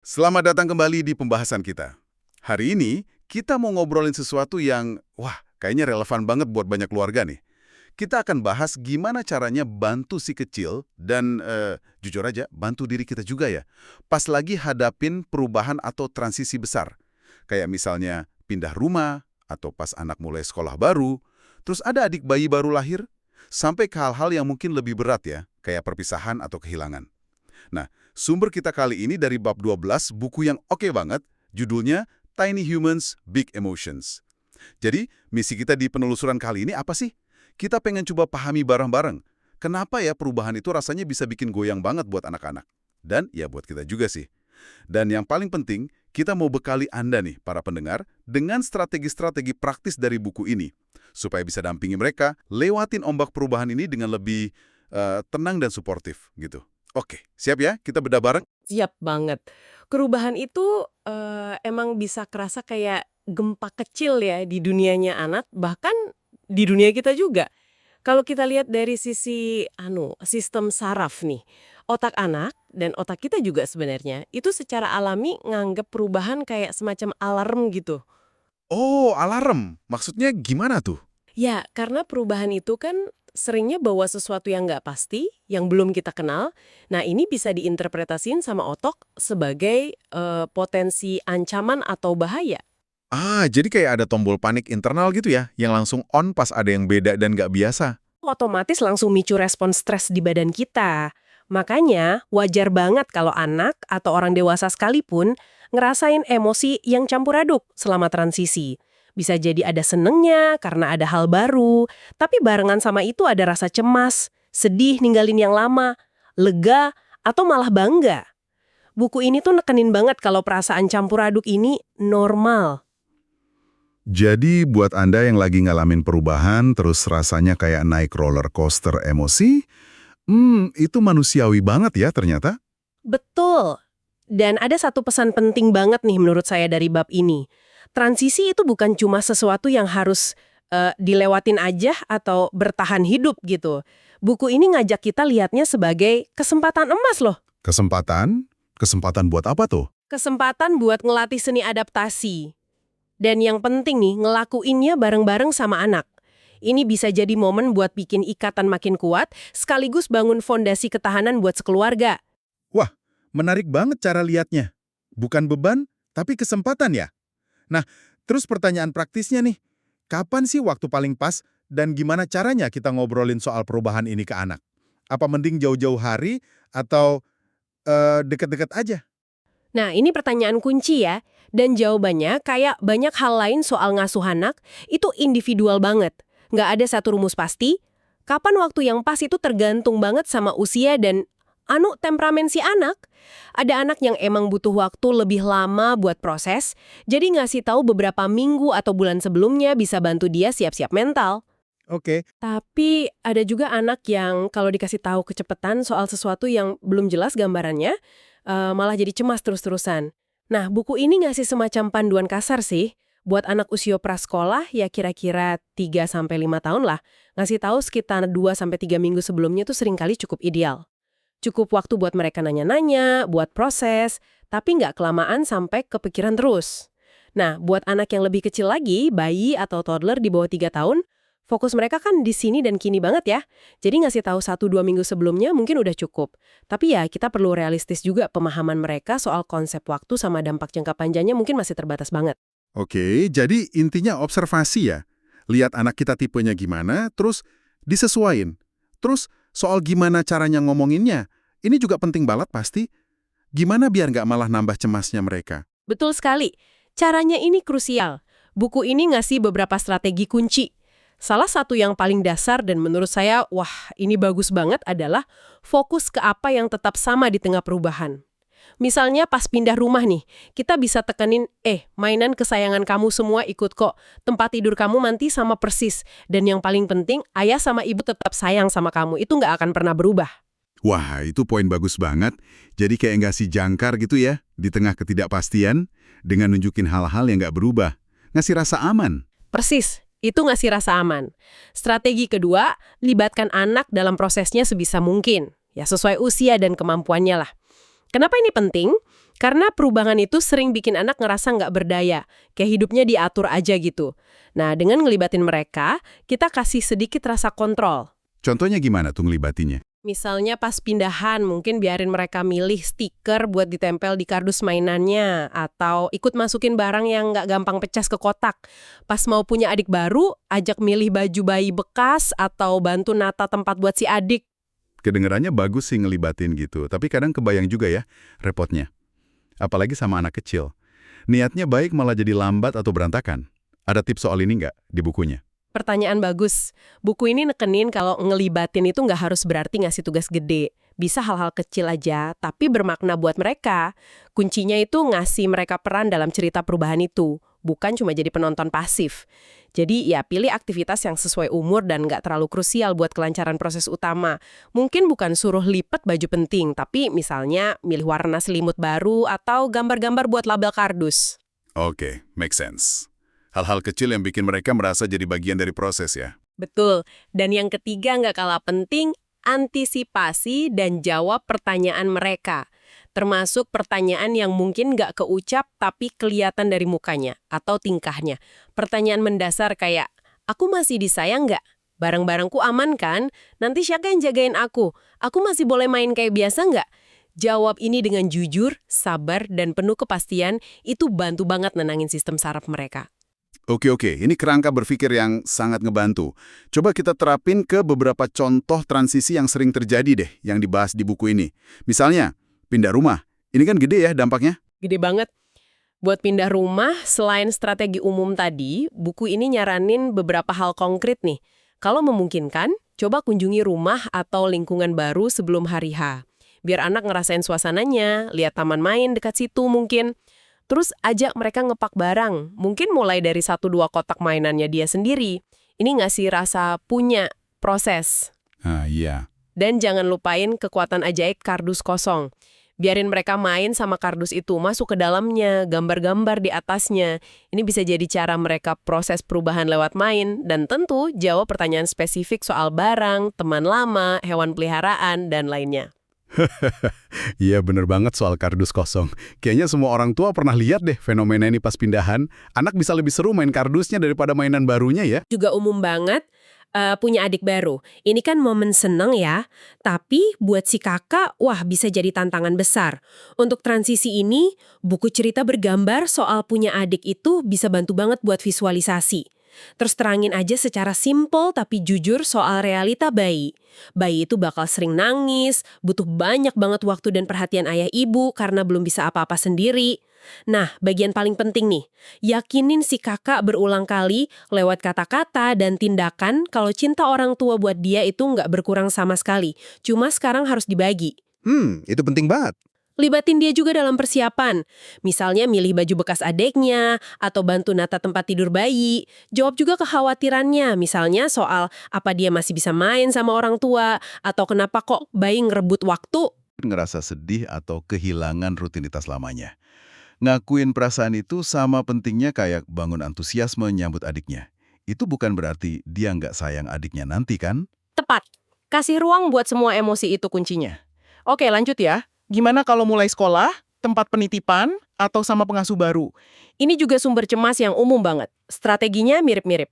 Selamat datang kembali di pembahasan kita. Hari ini, kita mau ngobrolin sesuatu yang, kayaknya relevan banget buat banyak keluarga nih. Kita akan bahas gimana caranya bantu si kecil dan, jujur aja, bantu diri kita juga ya. Pas lagi hadapin perubahan atau transisi besar. Kayak misalnya pindah rumah, atau pas anak mulai sekolah baru, terus ada adik bayi baru lahir, sampai ke hal-hal yang mungkin lebih berat ya, kayak perpisahan atau kehilangan. Nah, sumber kita kali ini dari bab 12, buku yang oke banget, judulnya Tiny Humans, Big Emotions. Jadi, misi kita di penelusuran kali ini apa sih? Kita pengen coba pahami bareng-bareng. Kenapa ya perubahan itu rasanya bisa bikin goyang banget buat anak-anak? Dan ya buat kita juga sih. Dan yang paling penting, kita mau bekali Anda nih, para pendengar, dengan strategi-strategi praktis dari buku ini. Supaya bisa dampingi mereka, lewatin ombak perubahan ini dengan lebih tenang dan suportif gitu. Oke, siap ya? Kita bedah bareng? Siap banget. Perubahan itu emang bisa kerasa kayak gempa kecil ya di dunianya anak, bahkan di dunia kita juga. Kalau kita lihat dari sisi sistem saraf nih, otak anak dan otak kita juga sebenarnya itu secara alami nganggep perubahan kayak semacam alarm gitu. Oh, alarm. Maksudnya gimana tuh? Ya, karena perubahan itu kan seringnya bawa sesuatu yang nggak pasti, yang belum kita kenal. Nah, ini bisa diinterpretasiin sama otak sebagai potensi ancaman atau bahaya. Jadi kayak ada tombol panik internal gitu ya, yang langsung on pas ada yang beda dan nggak biasa. Otomatis langsung micu respon stres di badan kita. Makanya, wajar banget kalau anak atau orang dewasa sekalipun ngerasain emosi yang campur aduk selama transisi. Bisa jadi ada senengnya karena ada hal baru, tapi barengan sama itu ada rasa cemas, sedih ninggalin yang lama, lega, atau malah bangga. Buku ini tuh nekenin banget kalau perasaan campur aduk ini normal. Jadi buat Anda yang lagi ngalamin perubahan, terus rasanya kayak naik roller coaster emosi, itu manusiawi banget ya ternyata. Betul. Dan ada satu pesan penting banget nih menurut saya dari bab ini. Transisi itu bukan cuma sesuatu yang harus dilewatin aja atau bertahan hidup gitu. Buku ini ngajak kita lihatnya sebagai kesempatan emas loh. Kesempatan? Kesempatan buat apa tuh? Kesempatan buat ngelatih seni adaptasi. Dan yang penting nih, ngelakuinnya bareng-bareng sama anak. Ini bisa jadi momen buat bikin ikatan makin kuat, sekaligus bangun fondasi ketahanan buat sekeluarga. Wah, menarik banget cara lihatnya. Bukan beban, tapi kesempatan ya. Nah, terus pertanyaan praktisnya nih, kapan sih waktu paling pas dan gimana caranya kita ngobrolin soal perubahan ini ke anak? Apa mending jauh-jauh hari atau deket-deket aja? Nah, ini pertanyaan kunci ya. Dan jawabannya kayak banyak hal lain soal ngasuh anak, itu individual banget. Nggak ada satu rumus pasti. Kapan waktu yang pas itu tergantung banget sama usia dan temperamen si anak. Ada anak yang emang butuh waktu lebih lama buat proses, jadi ngasih tahu beberapa minggu atau bulan sebelumnya bisa bantu dia siap-siap mental. Oke. Tapi ada juga anak yang kalau dikasih tahu kecepatan soal sesuatu yang belum jelas gambarannya, malah jadi cemas terus-terusan. Nah, buku ini ngasih semacam panduan kasar sih. Buat anak usia prasekolah, ya kira-kira 3-5 tahun lah. Ngasih tahu sekitar 2-3 minggu sebelumnya tuh seringkali cukup ideal. Cukup waktu buat mereka nanya-nanya, buat proses, tapi nggak kelamaan sampai kepikiran terus. Nah, buat anak yang lebih kecil lagi, bayi atau toddler di bawah 3 tahun, fokus mereka kan di sini dan kini banget ya. Jadi ngasih tahu 1-2 minggu sebelumnya mungkin udah cukup. Tapi ya kita perlu realistis juga pemahaman mereka soal konsep waktu sama dampak jangka panjangnya mungkin masih terbatas banget. Oke, jadi intinya observasi ya. Lihat anak kita tipenya gimana, terus disesuaiin. Terus soal gimana caranya ngomonginnya, ini juga penting banget pasti. Gimana biar nggak malah nambah cemasnya mereka? Betul sekali. Caranya ini krusial. Buku ini ngasih beberapa strategi kunci. Salah satu yang paling dasar dan menurut saya, ini bagus banget adalah fokus ke apa yang tetap sama di tengah perubahan. Misalnya pas pindah rumah nih, kita bisa tekenin, mainan kesayangan kamu semua ikut kok. Tempat tidur kamu nanti sama persis. Dan yang paling penting, ayah sama ibu tetap sayang sama kamu. Itu nggak akan pernah berubah. Wah, itu poin bagus banget. Jadi kayak ngasih jangkar gitu ya, di tengah ketidakpastian, dengan nunjukin hal-hal yang nggak berubah. Ngasih rasa aman. Persis, itu ngasih rasa aman. Strategi kedua, libatkan anak dalam prosesnya sebisa mungkin. Ya sesuai usia dan kemampuannya lah. Kenapa ini penting? Karena perubahan itu sering bikin anak ngerasa nggak berdaya, kayak hidupnya diatur aja gitu. Nah, dengan ngelibatin mereka, kita kasih sedikit rasa kontrol. Contohnya gimana tuh ngelibatinnya? Misalnya pas pindahan, mungkin biarin mereka milih stiker buat ditempel di kardus mainannya, atau ikut masukin barang yang nggak gampang pecah ke kotak. Pas mau punya adik baru, ajak milih baju bayi bekas, atau bantu nata tempat buat si adik. Kedengerannya bagus sih ngelibatin gitu, tapi kadang kebayang juga ya repotnya. Apalagi sama anak kecil. Niatnya baik malah jadi lambat atau berantakan. Ada tips soal ini nggak di bukunya? Pertanyaan bagus. Buku ini nekenin kalau ngelibatin itu nggak harus berarti ngasih tugas gede. Bisa hal-hal kecil aja, tapi bermakna buat mereka. Kuncinya itu ngasih mereka peran dalam cerita perubahan itu, bukan cuma jadi penonton pasif. Jadi ya pilih aktivitas yang sesuai umur dan nggak terlalu krusial buat kelancaran proses utama. Mungkin bukan suruh lipat baju penting, tapi misalnya milih warna selimut baru atau gambar-gambar buat label kardus. Oke, make sense. Hal-hal kecil yang bikin mereka merasa jadi bagian dari proses ya. Betul. Dan yang ketiga nggak kalah penting, antisipasi dan jawab pertanyaan mereka. Termasuk pertanyaan yang mungkin nggak keucap tapi kelihatan dari mukanya atau tingkahnya. Pertanyaan mendasar kayak, aku masih disayang nggak? Barang-barangku aman kan? Nanti siapa yang jagain aku? Aku masih boleh main kayak biasa nggak? Jawab ini dengan jujur, sabar, dan penuh kepastian, itu bantu banget nenangin sistem saraf mereka. Oke, ini kerangka berpikir yang sangat ngebantu. Coba kita terapin ke beberapa contoh transisi yang sering terjadi deh, yang dibahas di buku ini. Misalnya, pindah rumah. Ini kan gede ya dampaknya. Gede banget. Buat pindah rumah, selain strategi umum tadi, buku ini nyaranin beberapa hal konkret nih. Kalau memungkinkan, coba kunjungi rumah atau lingkungan baru sebelum hari H. Biar anak ngerasain suasananya, lihat taman main dekat situ mungkin. Terus ajak mereka ngepak barang, mungkin mulai dari 1-2 kotak mainannya dia sendiri. Ini ngasih rasa punya proses. Iya. Dan jangan lupain kekuatan ajaib kardus kosong. Biarin mereka main sama kardus itu, masuk ke dalamnya, gambar-gambar di atasnya. Ini bisa jadi cara mereka proses perubahan lewat main, dan tentu jawab pertanyaan spesifik soal barang, teman lama, hewan peliharaan, dan lainnya. Iya bener banget soal kardus kosong. Kayaknya semua orang tua pernah lihat deh fenomena ini pas pindahan. Anak bisa lebih seru main kardusnya daripada mainan barunya ya. Juga umum banget punya adik baru. Ini kan momen seneng ya, tapi buat si kakak, wah bisa jadi tantangan besar. Untuk transisi ini, buku cerita bergambar soal punya adik itu bisa bantu banget buat visualisasi. Terus terangin aja secara simpel tapi jujur soal realita bayi. Bayi itu bakal sering nangis, butuh banyak banget waktu dan perhatian ayah ibu karena belum bisa apa-apa sendiri. Nah, bagian paling penting nih, yakinin si kakak berulang kali lewat kata-kata dan tindakan kalau cinta orang tua buat dia itu nggak berkurang sama sekali. Cuma sekarang harus dibagi. Itu penting banget. Libatin dia juga dalam persiapan. Misalnya milih baju bekas adeknya, atau bantu nata tempat tidur bayi. Jawab juga kekhawatirannya, misalnya soal apa dia masih bisa main sama orang tua, atau kenapa kok bayi ngerebut waktu. Ngerasa sedih atau kehilangan rutinitas lamanya. Ngakuin perasaan itu sama pentingnya kayak bangun antusiasme nyambut adiknya. Itu bukan berarti dia nggak sayang adiknya nanti kan? Tepat. Kasih ruang buat semua emosi itu kuncinya. Oke, lanjut ya. Gimana kalau mulai sekolah, tempat penitipan, atau sama pengasuh baru? Ini juga sumber cemas yang umum banget. Strateginya mirip-mirip.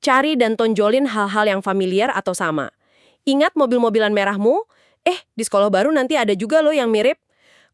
Cari dan tonjolin hal-hal yang familiar atau sama. Ingat mobil-mobilan merahmu? Di sekolah baru nanti ada juga loh yang mirip.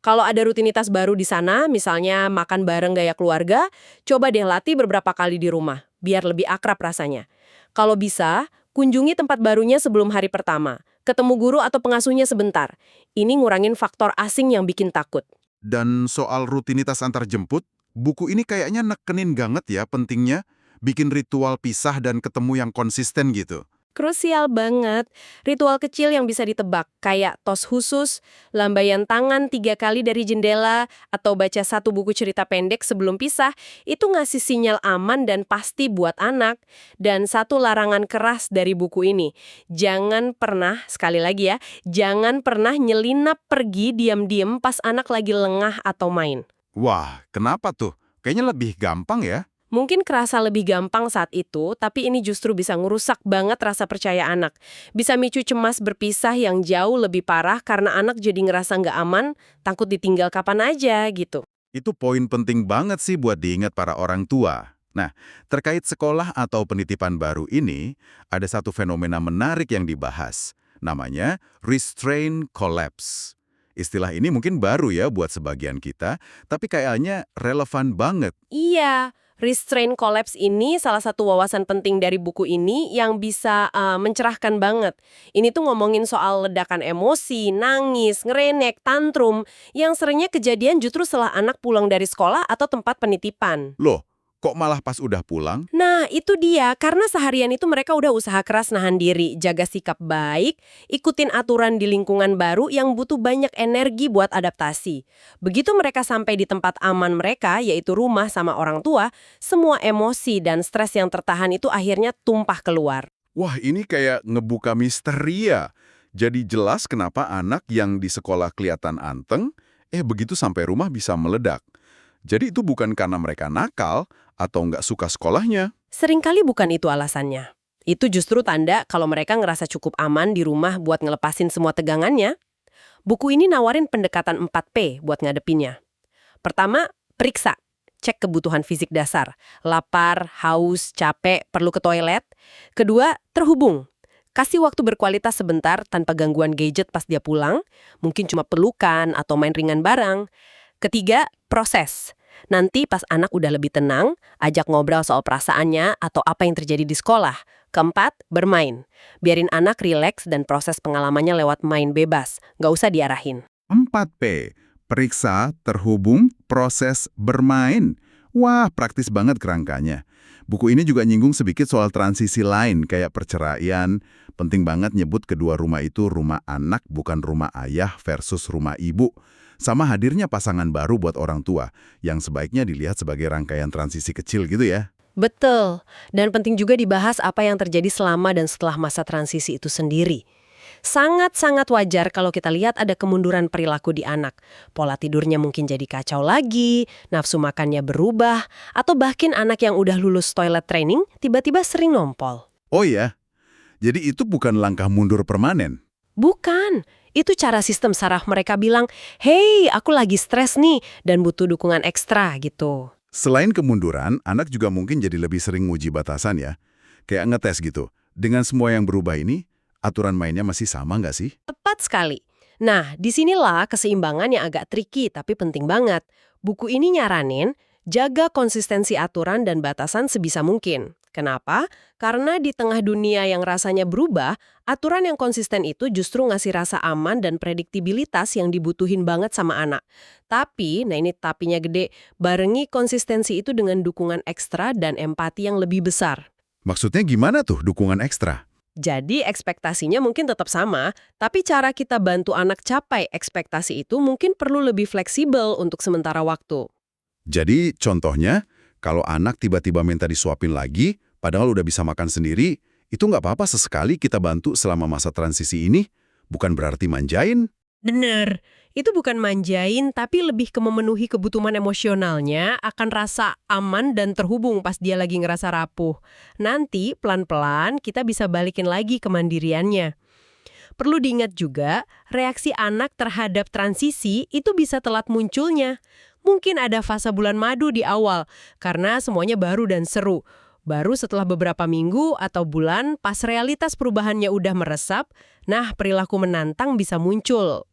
Kalau ada rutinitas baru di sana, misalnya makan bareng gaya keluarga, coba deh latih beberapa kali di rumah, biar lebih akrab rasanya. Kalau bisa, kunjungi tempat barunya sebelum hari pertama. Ketemu guru atau pengasuhnya sebentar. Ini ngurangin faktor asing yang bikin takut. Dan soal rutinitas antar jemput, buku ini kayaknya nekenin banget ya pentingnya bikin ritual pisah dan ketemu yang konsisten gitu. Krusial banget. Ritual kecil yang bisa ditebak, kayak tos khusus, lambaian tangan 3 kali dari jendela, atau baca 1 buku cerita pendek sebelum pisah, itu ngasih sinyal aman dan pasti buat anak. Dan 1 larangan keras dari buku ini, jangan pernah, sekali lagi ya, jangan pernah nyelinap pergi diam-diam pas anak lagi lengah atau main. Wah, kenapa tuh? Kayaknya lebih gampang ya. Mungkin kerasa lebih gampang saat itu, tapi ini justru bisa ngerusak banget rasa percaya anak. Bisa micu cemas berpisah yang jauh lebih parah karena anak jadi ngerasa nggak aman, takut ditinggal kapan aja gitu. Itu poin penting banget sih buat diingat para orang tua. Nah, terkait sekolah atau penitipan baru ini, ada satu fenomena menarik yang dibahas. Namanya restraint collapse. Istilah ini mungkin baru ya buat sebagian kita, tapi kayaknya relevan banget. Iya, restraint collapse ini salah satu wawasan penting dari buku ini yang bisa mencerahkan banget. Ini tuh ngomongin soal ledakan emosi, nangis, ngerenek, tantrum, yang seringnya kejadian justru setelah anak pulang dari sekolah atau tempat penitipan. Loh, kok malah pas udah pulang? Nah, itu dia. Karena seharian itu mereka udah usaha keras nahan diri, jaga sikap baik, ikutin aturan di lingkungan baru yang butuh banyak energi buat adaptasi. Begitu mereka sampai di tempat aman mereka, yaitu rumah sama orang tua, semua emosi dan stres yang tertahan itu akhirnya tumpah keluar. Wah, ini kayak ngebuka misteri ya. Jadi jelas kenapa anak yang di sekolah kelihatan anteng, begitu sampai rumah bisa meledak. Jadi itu bukan karena mereka nakal atau nggak suka sekolahnya. Seringkali bukan itu alasannya. Itu justru tanda kalau mereka ngerasa cukup aman di rumah buat ngelepasin semua tegangannya. Buku ini nawarin pendekatan 4P buat ngadepinnya. Pertama, periksa. Cek kebutuhan fisik dasar. Lapar, haus, capek, perlu ke toilet. Kedua, terhubung. Kasih waktu berkualitas sebentar tanpa gangguan gadget pas dia pulang. Mungkin cuma pelukan atau main ringan bareng. Ketiga, proses. Nanti pas anak udah lebih tenang, ajak ngobrol soal perasaannya atau apa yang terjadi di sekolah. Keempat, bermain. Biarin anak rileks dan proses pengalamannya lewat main bebas. Nggak usah diarahin. 4P, periksa, terhubung, proses, bermain. Wah, praktis banget kerangkanya. Buku ini juga nyinggung sedikit soal transisi lain, kayak perceraian. Penting banget nyebut kedua rumah itu rumah anak, bukan rumah ayah versus rumah ibu. Sama hadirnya pasangan baru buat orang tua, yang sebaiknya dilihat sebagai rangkaian transisi kecil gitu ya. Betul. Dan penting juga dibahas apa yang terjadi selama dan setelah masa transisi itu sendiri. Sangat-sangat wajar kalau kita lihat ada kemunduran perilaku di anak. Pola tidurnya mungkin jadi kacau lagi, nafsu makannya berubah, atau bahkan anak yang udah lulus toilet training tiba-tiba sering ngompol. Oh ya, jadi itu bukan langkah mundur permanen. Bukan, itu cara sistem saraf mereka bilang, "Hey, aku lagi stres nih dan butuh dukungan ekstra," gitu. Selain kemunduran, anak juga mungkin jadi lebih sering nguji batasan ya. Kayak ngetes gitu. Dengan semua yang berubah ini, aturan mainnya masih sama nggak sih? Tepat sekali. Nah, disinilah keseimbangan yang agak tricky tapi penting banget. Buku ini nyaranin, jaga konsistensi aturan dan batasan sebisa mungkin. Kenapa? Karena di tengah dunia yang rasanya berubah, aturan yang konsisten itu justru ngasih rasa aman dan prediktibilitas yang dibutuhin banget sama anak. Tapi, nah ini tapinya gede, barengi konsistensi itu dengan dukungan ekstra dan empati yang lebih besar. Maksudnya gimana tuh dukungan ekstra? Jadi ekspektasinya mungkin tetap sama, tapi cara kita bantu anak capai ekspektasi itu mungkin perlu lebih fleksibel untuk sementara waktu. Jadi contohnya, kalau anak tiba-tiba minta disuapin lagi, padahal udah bisa makan sendiri, itu nggak apa-apa sesekali kita bantu selama masa transisi ini, bukan berarti manjain. Bener, itu bukan manjain tapi lebih ke memenuhi kebutuhan emosionalnya akan rasa aman dan terhubung pas dia lagi ngerasa rapuh. Nanti pelan-pelan kita bisa balikin lagi kemandiriannya. Perlu diingat juga, reaksi anak terhadap transisi itu bisa telat munculnya. Mungkin ada fase bulan madu di awal, karena semuanya baru dan seru. Baru setelah beberapa minggu atau bulan, pas realitas perubahannya udah meresap, nah perilaku menantang bisa muncul.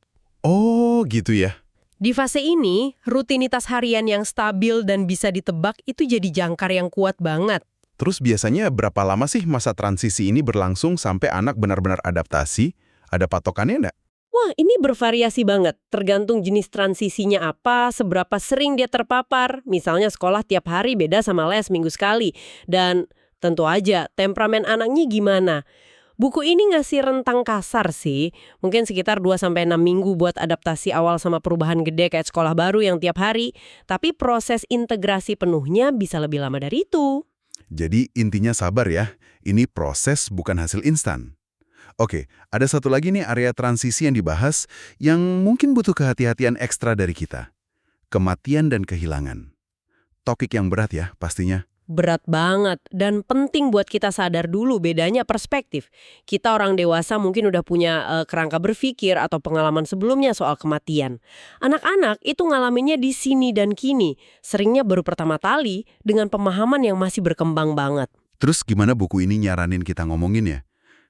Oh, gitu ya. Di fase ini, rutinitas harian yang stabil dan bisa ditebak itu jadi jangkar yang kuat banget. Terus biasanya berapa lama sih masa transisi ini berlangsung sampai anak benar-benar adaptasi? Ada patokannya nggak? Wah, ini bervariasi banget. Tergantung jenis transisinya apa, seberapa sering dia terpapar. Misalnya sekolah tiap hari beda sama les minggu sekali. Dan tentu aja, temperamen anaknya gimana. Buku ini ngasih rentang kasar sih. Mungkin sekitar 2-6 minggu buat adaptasi awal sama perubahan gede kayak sekolah baru yang tiap hari. Tapi proses integrasi penuhnya bisa lebih lama dari itu. Jadi intinya sabar ya, ini proses bukan hasil instan. Oke, ada satu lagi nih area transisi yang dibahas yang mungkin butuh kehati-hatian ekstra dari kita. Kematian dan kehilangan. Topik yang berat ya pastinya. Berat banget dan penting buat kita sadar dulu bedanya perspektif. Kita orang dewasa mungkin udah punya kerangka berpikir atau pengalaman sebelumnya soal kematian. Anak-anak itu ngalaminnya di sini dan kini, seringnya baru pertama kali dengan pemahaman yang masih berkembang banget. Terus gimana buku ini nyaranin kita ngomongin ya?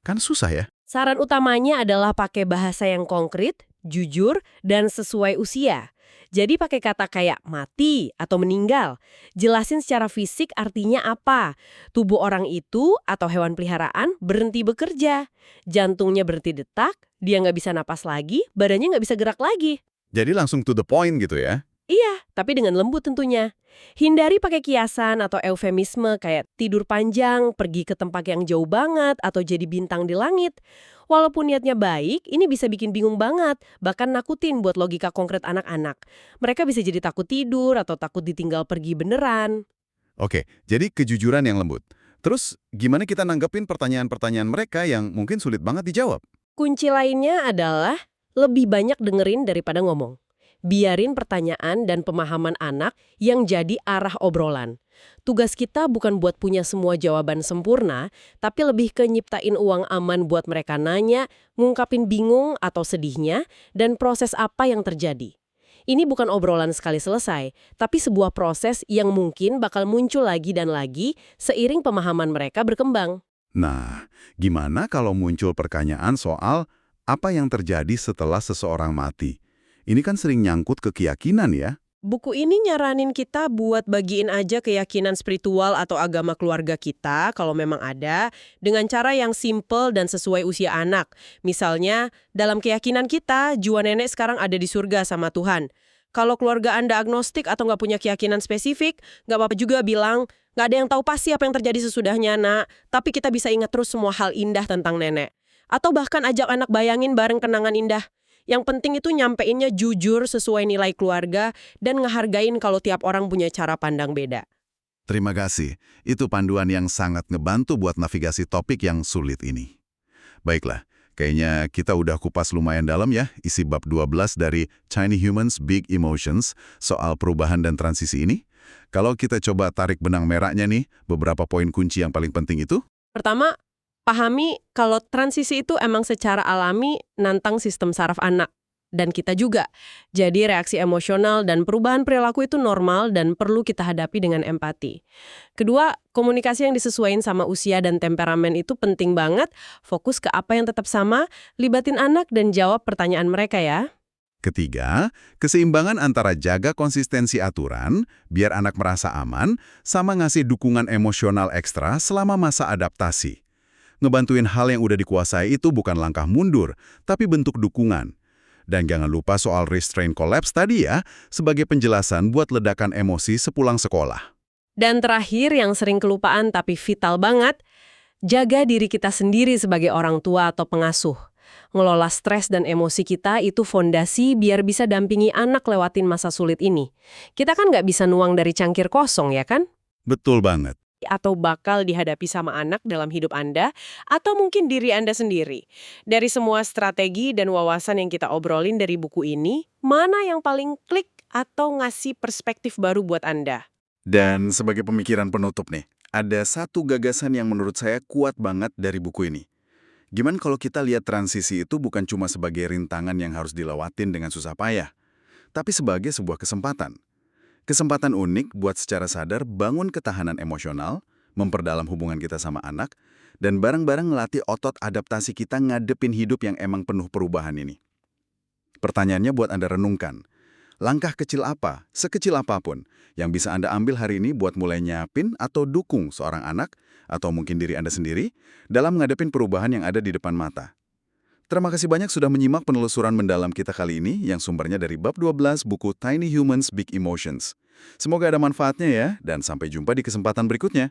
Kan susah ya? Saran utamanya adalah pakai bahasa yang konkret, jujur, dan sesuai usia. Jadi pakai kata kayak mati atau meninggal. Jelasin secara fisik artinya apa. Tubuh orang itu atau hewan peliharaan berhenti bekerja. Jantungnya berhenti detak, dia nggak bisa napas lagi, badannya nggak bisa gerak lagi. Jadi langsung to the point gitu ya? Iya, tapi dengan lembut tentunya. Hindari pakai kiasan atau eufemisme kayak tidur panjang, pergi ke tempat yang jauh banget, atau jadi bintang di langit. Walaupun niatnya baik, ini bisa bikin bingung banget, bahkan nakutin buat logika konkret anak-anak. Mereka bisa jadi takut tidur atau takut ditinggal pergi beneran. Oke, jadi kejujuran yang lembut. Terus gimana kita nanggepin pertanyaan-pertanyaan mereka yang mungkin sulit banget dijawab? Kunci lainnya adalah lebih banyak dengerin daripada ngomong. Biarin pertanyaan dan pemahaman anak yang jadi arah obrolan. Tugas kita bukan buat punya semua jawaban sempurna, tapi lebih ke nyiptain uang aman buat mereka nanya, ngungkapin bingung atau sedihnya, dan proses apa yang terjadi. Ini bukan obrolan sekali selesai, tapi sebuah proses yang mungkin bakal muncul lagi dan lagi seiring pemahaman mereka berkembang. Nah, gimana kalau muncul pertanyaan soal apa yang terjadi setelah seseorang mati? Ini kan sering nyangkut ke keyakinan ya? Buku ini nyaranin kita buat bagiin aja keyakinan spiritual atau agama keluarga kita, kalau memang ada, dengan cara yang simple dan sesuai usia anak. Misalnya, dalam keyakinan kita, jua nenek sekarang ada di surga sama Tuhan. Kalau keluarga Anda agnostik atau nggak punya keyakinan spesifik, nggak apa-apa juga bilang, nggak ada yang tahu pasti apa yang terjadi sesudahnya, nak. Tapi kita bisa ingat terus semua hal indah tentang nenek. Atau bahkan ajak anak bayangin bareng kenangan indah. Yang penting itu nyampeinnya jujur sesuai nilai keluarga dan ngehargain kalau tiap orang punya cara pandang beda. Terima kasih. Itu panduan yang sangat ngebantu buat navigasi topik yang sulit ini. Baiklah, kayaknya kita udah kupas lumayan dalam ya isi bab 12 dari Tiny Humans Big Emotions soal perubahan dan transisi ini. Kalau kita coba tarik benang merahnya nih, beberapa poin kunci yang paling penting itu? Pertama, pahami kalau transisi itu emang secara alami nantang sistem saraf anak. Dan kita juga. Jadi reaksi emosional dan perubahan perilaku itu normal dan perlu kita hadapi dengan empati. Kedua, komunikasi yang disesuaikan sama usia dan temperamen itu penting banget. Fokus ke apa yang tetap sama, libatin anak dan jawab pertanyaan mereka ya. Ketiga, keseimbangan antara jaga konsistensi aturan, biar anak merasa aman, sama ngasih dukungan emosional ekstra selama masa adaptasi. Ngebantuin hal yang udah dikuasai itu bukan langkah mundur, tapi bentuk dukungan. Dan jangan lupa soal restraint collapse tadi ya, sebagai penjelasan buat ledakan emosi sepulang sekolah. Dan terakhir yang sering kelupaan tapi vital banget, jaga diri kita sendiri sebagai orang tua atau pengasuh. Ngelola stres dan emosi kita itu fondasi biar bisa dampingi anak lewatin masa sulit ini. Kita kan nggak bisa nuang dari cangkir kosong ya kan? Betul banget. Atau bakal dihadapi sama anak dalam hidup Anda, atau mungkin diri Anda sendiri. Dari semua strategi dan wawasan yang kita obrolin dari buku ini, mana yang paling klik atau ngasih perspektif baru buat Anda? Dan sebagai pemikiran penutup nih, ada satu gagasan yang menurut saya kuat banget dari buku ini. Gimana kalau kita lihat transisi itu bukan cuma sebagai rintangan yang harus dilewatin dengan susah payah, tapi sebagai sebuah kesempatan. Kesempatan unik buat secara sadar bangun ketahanan emosional, memperdalam hubungan kita sama anak, dan bareng-bareng ngelatih otot adaptasi kita ngadepin hidup yang emang penuh perubahan ini. Pertanyaannya buat Anda renungkan, langkah kecil apa, sekecil apapun, yang bisa Anda ambil hari ini buat mulai nyiapin atau dukung seorang anak, atau mungkin diri Anda sendiri, dalam ngadepin perubahan yang ada di depan mata. Terima kasih banyak sudah menyimak penelusuran mendalam kita kali ini yang sumbernya dari bab 12 buku Tiny Humans Big Emotions. Semoga ada manfaatnya ya, dan sampai jumpa di kesempatan berikutnya.